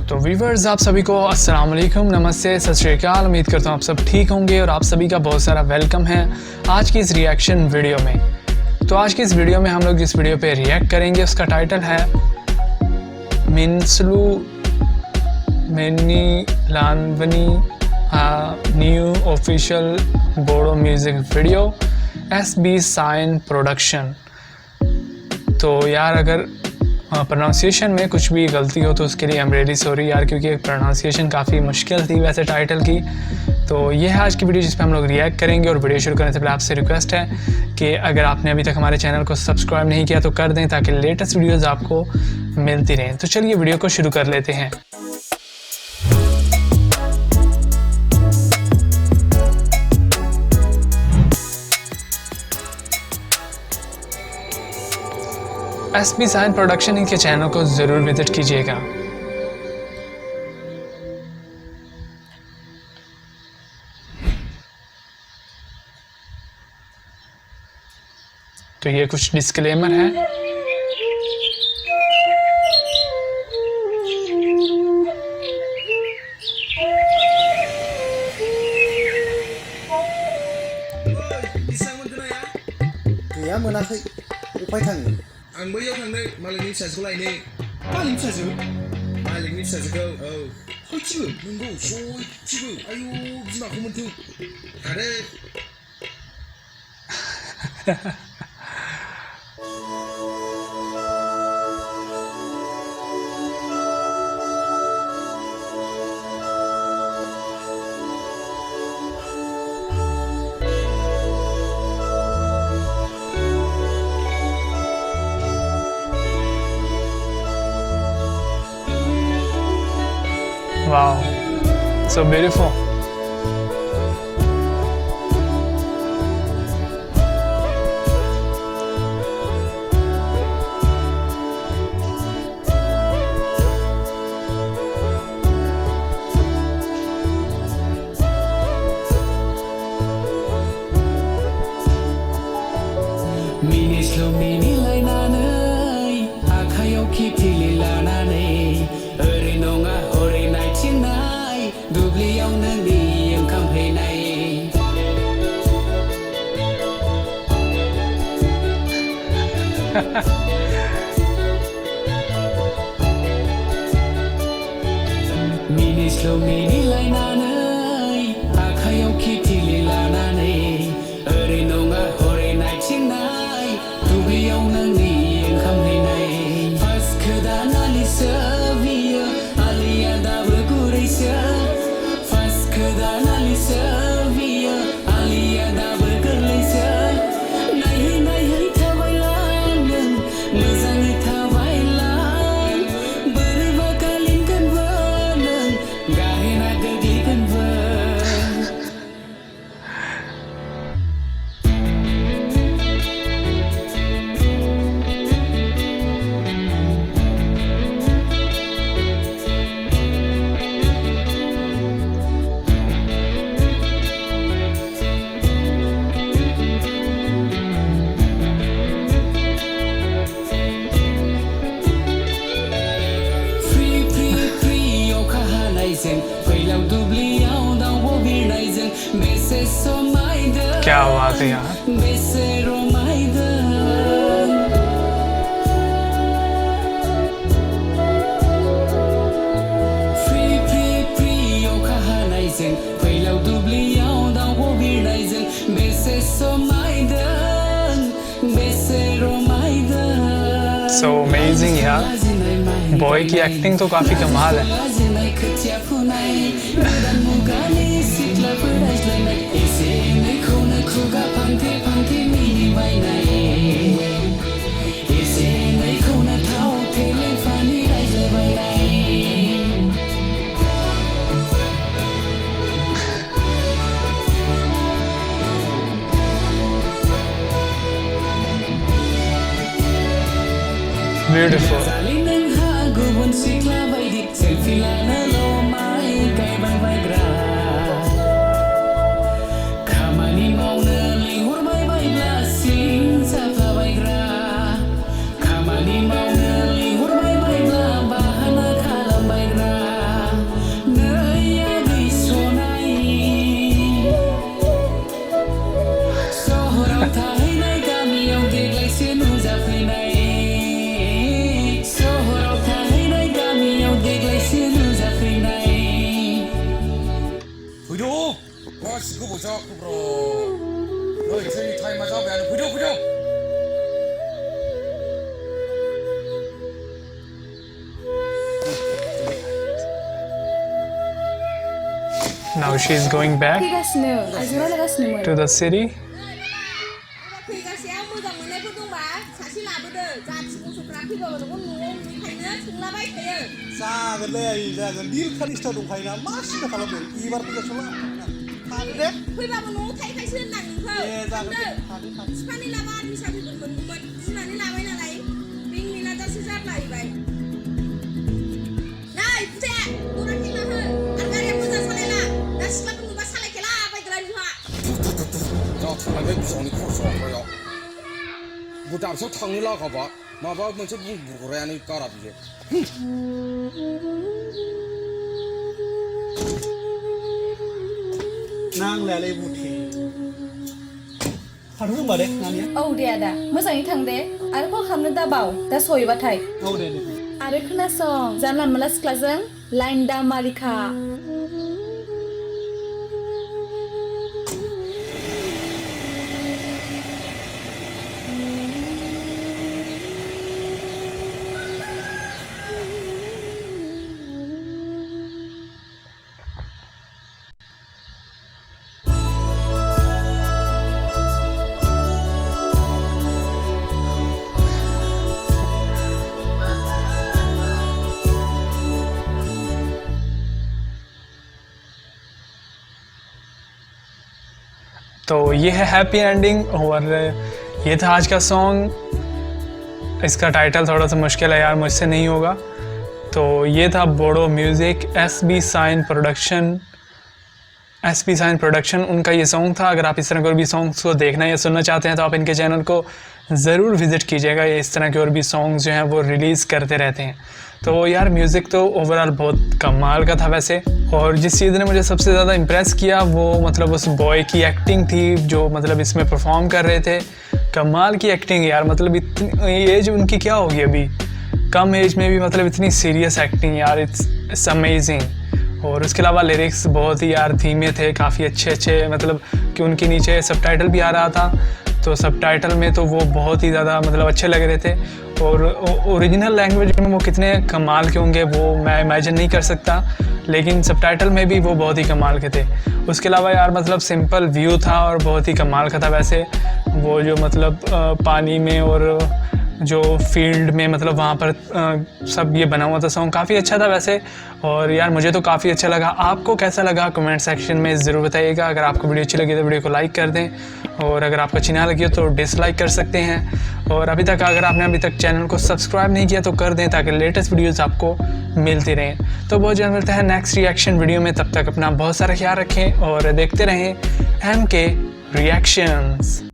तो व्यूवर्स आप सभी को अस्सलाम वालेकुम, नमस्ते, सत श्री अकाल। उम्मीद करता हूँ आप सब ठीक होंगे और आप सभी का बहुत सारा वेलकम है आज की इस रिएक्शन वीडियो में। तो आज की इस वीडियो में हम लोग जिस वीडियो पे रिएक्ट करेंगे उसका टाइटल है मिनिस्लु मिनिलाइनानवि new official Bodo music video SB CINE production. तो यार अगर प्रोनाउंसिएशन में कुछ भी गलती हो तो उसके लिए आई एम रियली सॉरी यार, क्योंकि प्रोनाउंसिएशन काफ़ी मुश्किल थी वैसे टाइटल की। तो ये है आज की वीडियो जिस पे हम लोग रिएक्ट करेंगे। और वीडियो शुरू करने से पहले आपसे रिक्वेस्ट है कि अगर आपने अभी तक हमारे चैनल को सब्सक्राइब नहीं किया तो कर दें ताकि लेटेस्ट वीडियोस आपको मिलती रहें। तो चलिए वीडियो को शुरू कर लेते हैं। SB CINE प्रोडक्शन इनके चैनल को ज़रूर विजिट कीजिएगा। तो ये कुछ डिस्क्लेमर है। गैया मोनाखै उफाय थाङो आं बैयाव थांनो मालिकनि फिसाजोखौ लायनो। मालिकनि फिसाजो? मालिकनि फिसाजोखौ औ सयथिबो नंगौ सयथिबो। आयु बिमाखौ मोनथों आरो Wow, so beautiful. मिनिस्लु मिनिलाइनानै आखायाव खिथिलि लानानै ओरै नङा हरै नायथिंनाय दुब्लियाव नोंनि ओंखाम हैनाय मिनिस्लु मिनिलाइनानै आखायाव खिथिलि लानानै ओरै नङा हरै नायथिंनाय दुब्लियाव नोंनि ओंखाम हैनाय फास खोदान आलिसो बियो आलिया दाबो गुरैसो फास खोदान आलिसो बियो आलिया दाबो गोरलैसो नायहै नायहै थाबायलां नों मोजाङै थाबायलां बोरैबा गालिनगोनबो नों गाहेना गोग्लैगोनबो। क्या बात है यार। So amazing यार, बॉय की एक्टिंग तो काफी कमाल है। Beautiful. खामानि मावनो लिंहरबाय बायब्ला बाहाना खालामबायग्रा Now she is going back फैगासिनो आइजों रायलायगासिनोमोन to the city. फैगासेयाव मोजां मोननायफोर दंबा सासे लाबोदो जाथि बंस'फ्रा फैबाबो न'आव नुयैखायनो सोंलाबाय थायो जागोनलै आइ जागोन बिलखानि स्टार दंखायोना मा सिन्था खालामदों एबार फैगासेयाव थादो दे फैबाबो न'आव थाहैखायसो होनदां नोंखौ जागोन थांदो बिफानि लाबा आर्मि साख्रिफोर मोनगौमोन बिमानि लाबाय नालाय बेंक मेनेजारसो जाद्लायबाय नै फुथे दरा खेला हो आरो गारिया मोजां सालायला दा सिख्लाफोर नुबा सालायखेला बायग्रा नोंहा जाथारनानै बिजावनि खरसा ओमफ्रायाव दाबसेयाव थांनो लागाबा माबा मोनसे बुंग्रायानो गारा बियो नांलायालै बुथे थांथों होनबा दे नानिया औ दे आदा मोजाङै थां दे आरो कल खालामनो दाबाव दा सहैबाथाय औ दे आरो खोनासं जानला मोनला सिख्लाजों लाइन दा मारिखा तो ये है हैप्पी एंडिंग और ये था आज का सॉन्ग। इसका टाइटल थोड़ा सा मुश्किल है यार, मुझसे नहीं होगा। तो ये था Bodo music SB sign production उनका ये सॉन्ग था। अगर आप इस तरह के और भी सॉन्ग्स को देखना या सुनना चाहते हैं तो आप इनके चैनल को ज़रूर विज़िट कीजिएगा। ये इस तरह के और भी सॉन्ग्स जो हैं वो रिलीज़ करते रहते हैं। तो यार म्यूज़िक तो ओवरऑल बहुत कमाल का था वैसे। और जिस चीज़ ने मुझे सबसे ज़्यादा इम्प्रेस किया वो मतलब उस बॉय की एक्टिंग थी जो मतलब इसमें परफॉर्म कर रहे थे। कमाल की एक्टिंग यार, मतलब इतनी एज उनकी क्या होगी अभी, कम एज में भी मतलब इतनी सीरियस एक्टिंग यार, इट्स अमेजिंग। और उसके अलावा लिरिक्स बहुत ही यार धीमे थे, काफ़ी अच्छे मतलब कि उनके नीचे सबटाइटल भी आ रहा था। तो सबटाइटल में तो वो बहुत ही ज़्यादा मतलब अच्छे लग रहे थे। और ओरिजिनल लैंग्वेज में वो कितने कमाल के होंगे वो मैं इमेजिन नहीं कर सकता, लेकिन सबटाइटल में भी वो बहुत ही कमाल के थे। उसके अलावा यार मतलब सिंपल व्यू था और बहुत ही कमाल का था वैसे। वो जो मतलब पानी में और जो फील्ड में मतलब वहाँ पर सब ये बना हुआ था, सॉन्ग काफ़ी अच्छा था वैसे। और यार मुझे तो काफ़ी अच्छा लगा। आपको कैसा लगा कमेंट सेक्शन में ज़रूर बताइएगा। अगर आपको वीडियो अच्छी लगी तो वीडियो को लाइक कर दें, और अगर आपको अच्छी ना लगी हो तो डिसलाइक कर सकते हैं। और अगर आपने अभी तक चैनल को सब्सक्राइब नहीं किया तो कर दें ताकि लेटेस्ट वीडियोज़ आपको मिलती रहें। तो बहुत जल्द मिलते हैं नेक्स्ट रिएक्शन वीडियो में। तब तक अपना बहुत सारा ख्याल रखें और देखते रहें MK रिएक्शंस।